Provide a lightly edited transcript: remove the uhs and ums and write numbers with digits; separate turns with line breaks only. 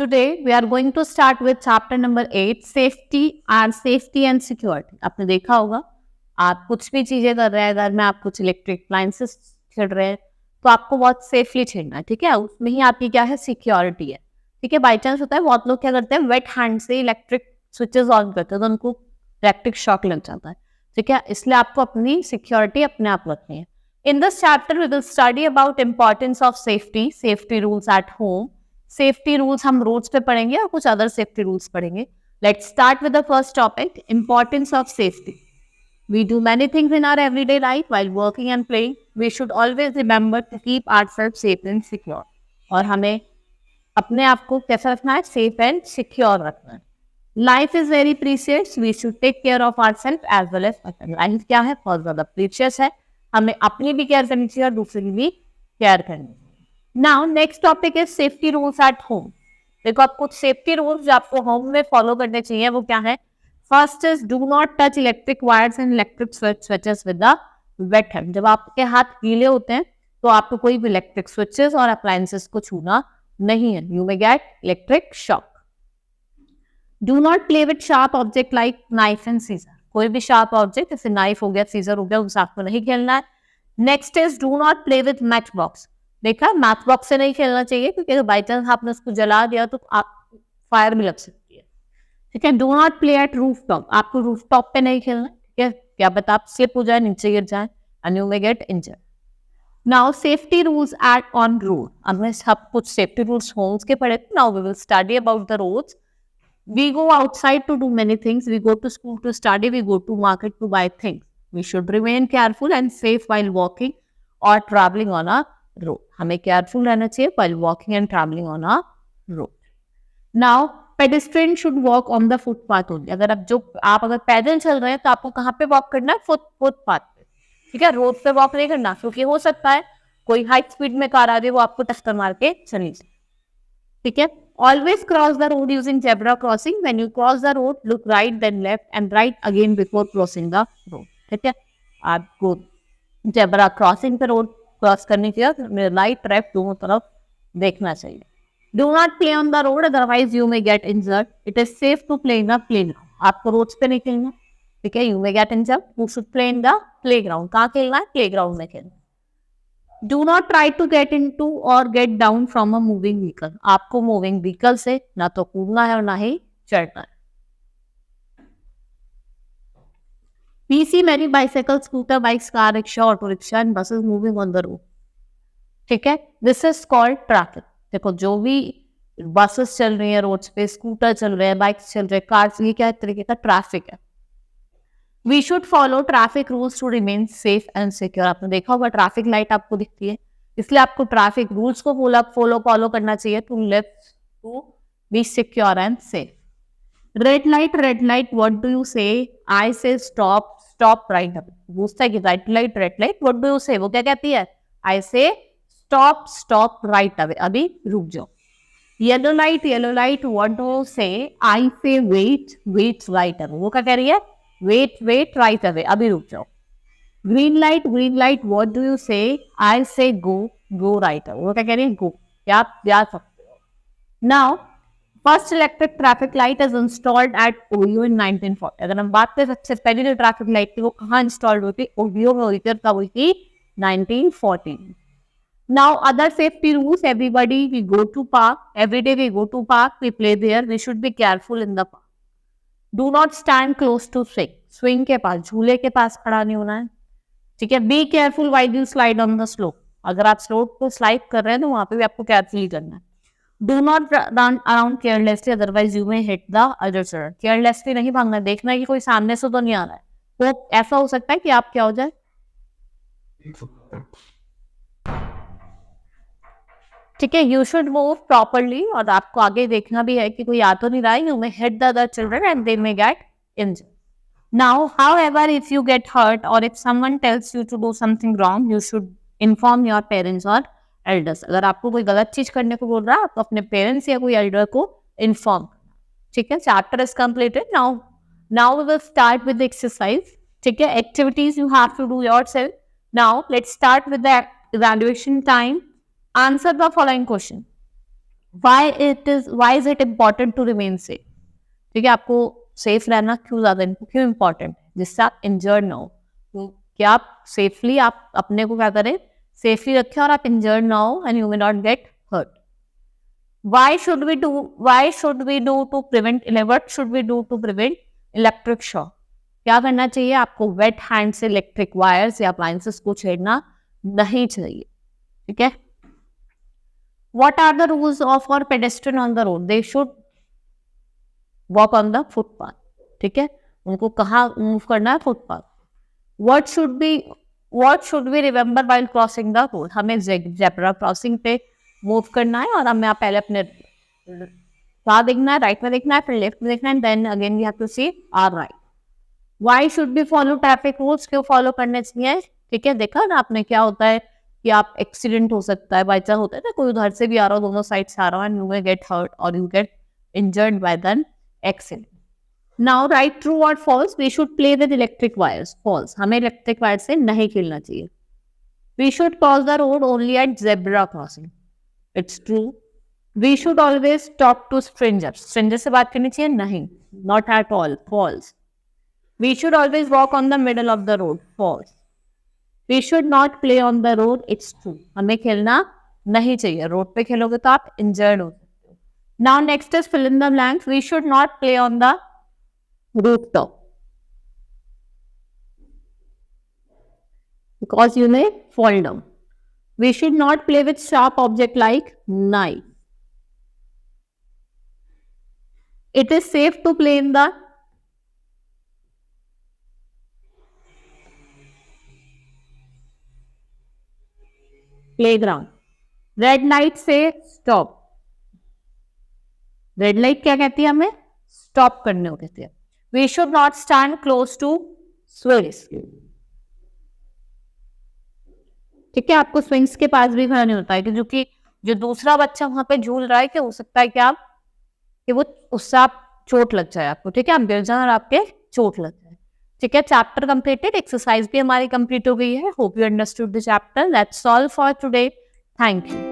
today we are going to start with chapter number 8, safety and security. आपने देखा होगा, आप कुछ भी चीजें कर रहे हैं, अगर में आप कुछ इलेक्ट्रिक अप्लायंसेस छेड़ रहे हैं तो आपको बहुत सेफली छेड़ना है, ठीक है। उसमें ही आपकी क्या है, सिक्योरिटी है, ठीक है। बाई चांस होता है बहुत लोग क्या करते हैं, वेट हैंड से इलेक्ट्रिक स्विचेस ऑन करते हैं तो उनको इलेक्ट्रिक शॉक लग जाता है, ठीक है। इसलिए आपको अपनी सिक्योरिटी अपने आप रखनी है। In this chapter we will study about importance of safety rules at home. Safety rules हम रोड्स पे पढ़ेंगे और कुछ अदर सेफ्टी रूल्स पढ़ेंगे। Let's start with the first topic, importance of safety. We do many things in our everyday life while working and playing. We should always remember to keep ourselves safe and secure. और हमें अपने आप को कैसा रखना है, safe and secure रखना है। Life is very precious. We should take care of ourselves as well as others. Life क्या है, बहुत ज़्यादा प्रीशियस है, हमें अपनी भी केयर करनी चाहिए और दूसरी की भी केयर करनी चाहिए। Now next topic is safety rules at home. देखो, आप कुछ सेफ्टी रूल्स जो आपको होम में फॉलो करने चाहिए वो क्या है। First is do not touch electric wires and electric switches with the wait hand. जब आपके हाथ गीले होते हैं तो आपको कोई भी इलेक्ट्रिक स्विचेस और अप्लायंसेस को छूना नहीं है, you may gate electric shock. Do not play with sharp object like knife and seizure. कोई भी शार्प ऑब्जेक्ट जैसे नाइफ हो गया, सीजर हो गया, उनसे आपको नहीं खेलना है। Next is do not play with match box. देखा, मैच बॉक्स से नहीं खेलना चाहिए क्योंकि अगर बाई चांस आपने उसको जला दिया तो आप फायर भी लग सकती है, ठीक है। Do not play at roof top. आपको रूफ टॉप पे नहीं खेलना, ठीक है। क्या पता आप स्लिप हो जाए, नीचे गिर जाए and you may get injured. Now safety rules at on road. हमने सब कुछ सेफ्टी रूल्स होम्स के पढ़े थे। Now we will study about the roads. We go outside to do many things. We go to school to study. We go to market to buy things. We should remain careful and safe while walking or traveling on a road. हमें careful रहना चाहिए while walking and traveling on a road. Now, pedestrian should walk on the footpath only. अगर आप पैदल चल रहे हैं तो आपको कहाँ पे वॉक करना है, फुटपाथ पे, ठीक है। रोड पे वॉक नहीं करना क्योंकि हो सकता है कोई हाई स्पीड में कार आ रही है, वो आपको टक्कर मार के चली जाए, ठीक है। Always cross the road using zebra crossing. When you cross the road, look right then left and right again before crossing the road. ठीक है, आपको जेब्रा क्रॉसिंग पे रोड क्रॉस करने के लिए राइट लेफ्ट दोनों तरफ देखना चाहिए। Do not play on the road, otherwise you may get injured. It is safe to play in the playground. आपको रोड्स पे नहीं खेलना, ठीक है। You may get injured. You should play in the playground. कहाँ खेलना है, प्लेग्राउंड में खेलना। Do not try to get into or get down from a moving vehicle. आपको मूविंग व्हीकल से ना तो कूदना है और ना ही चढ़ना है। We see many bicycles, scooter, bikes, car, rickshaw, auto rickshaw and buses moving on the road. ठीक है, this is called traffic. देखो, जो भी बसेस चल रही है रोड्स पे, स्कूटर चल रहे हैं, बाइक्स चल रहे हैं, कार्स, ये क्या तरीके का ट्रैफिक है। We should follow traffic rules to remain safe and secure. आपने देखा होगा ट्रैफिक लाइट आपको दिखती है, इसलिए आपको ट्रैफिक रूल्स को फॉलो करना चाहिए to live to be secure and safe. Red light, what do you say? I say stop right away. पूछता है कि red light, what do you say? वो क्या कहती है? आई से स्टॉप राइट अवे, अभी रुक जाओ। Yellow light, what do you say? I से वेट राइट अवे। वो क्या कह रही है? वेट राइट अवे, अभी रुक जाओ। Green light, what do you say? I से गो राइट अवे। वो क्या कह रही है? गो, क्या आप जा सकते हो। Now first electric traffic light is installed at Ohio in 1940। अगर हम बात करें सबसे पहली जो ट्रैफिक लाइट थी वो कहाँ इंस्टॉल्ड हुई थी? ओहियो में हुई थी, कब हुई थी? 1940। Now other safety rules, everybody we go to park, every day we go to park, we play there, we should be careful in the park. Do not stand close to swing के पास, झूले के पास खड़ा नहीं होना है, ठीक है। Be careful while you slide on the slope. अगर आप स्लोप को स्लाइड कर रहे हैं तो वहां पे भी आपको केयरफुली करना है। Do not run around carelessly, otherwise you may hit the other children. Carelessly नहीं भागना, देखना है कि कोई सामने से तो नहीं आ रहा है, तो ऐसा हो सकता है कि आप क्या हो जाए, ठीक है। यू शुड मूव प्रॉपरली, और आपको आगे देखना भी है कि कोई आ तो नहीं रहा है। You may hit the other children and they may get injured. Now however if you get hurt और if someone tells you to do something wrong, you should inform your parents और एल्डर्स। अगर आपको कोई गलत चीज करने को बोल रहा है, आपको अपने पेरेंट्स या कोई एल्डर को इन्फॉर्म करना, ठीक है। Chapter is completed. Now we will start with exercise, ठीक है। Activities you have to do yourself. Now let's start with the evaluation time. Answer the following question. why is it important to remain safe? ठीक है, आपको safe रहना क्यों important है, जिससे आप इंजर्ड ना हो, तो क्या आप सेफली आप अपने को क्या करें, सेफली रखें और आप इंजर्ड ना हो and you will not get hurt. Why should we do to prevent, what should we do to prevent electric shock? क्या करना चाहिए आपको? वेट हैंड से इलेक्ट्रिक वायर्स या अप्लायंसेस को छेड़ना नहीं चाहिए. ठीक है. What are the rules of for pedestrian on the road? They should walk on the footpath. ठीक है, उनको कहाँ मूव करना है? Footpath. What should we remember while crossing the road? हमें जेब्रा क्रॉसिंग पे मूव करना है और हमें पहले अपने कहाँ देखना है, राइट में देखना है, फिर लेफ्ट में देखना है, then again we have to see our right. Why should be follow traffic rules? क्यों फॉलो करने चाहिए? ठीक है, देखा ना आपने क्या होता है कि आप एक्सीडेंट हो सकता है, बाई चांस होता है ना, कोई उधर से भी आ रहा हो, दोनों साइड से आ रहा हो, and you will get hurt और you get injured by than accident. Now right, true और false. We should play with electric wires. False, हमें इलेक्ट्रिक वायर से नहीं खेलना चाहिए. We should cross the road only at zebra crossing. It's true. We should always talk to strangers. Stranger से बात करनी चाहिए? नहीं, not at all. False. We should always walk on the middle of the road. Falls. We should not play on the road. It's true. हमें खेलना नहीं चाहिए, road पे खेलोगे तो आप इंजर्ड हो सकते हो. Now next is fill in the blanks. We should not play on the rooftop because you may fall down. We should not play with sharp object like knife. It is safe to play in the playground. Red light say stop. Red light क्या कहती है? हमें stop करने को कहती है. We should not stand close to swings. ठीक है, आपको स्विंग्स के पास भी खड़ा नहीं होता है, क्योंकि जो दूसरा बच्चा वहां पे झूल रहा है, कि हो सकता है कि वो उससे आप चोट लग जाए आपको. ठीक है, आप गिर जाए और आपके चोट लग जाए. ठीक है, चैप्टर कंप्लीटेड. एक्सरसाइज भी हमारी कंप्लीट हो गई है. Hope you understood the chapter. That's all for today. Thank you.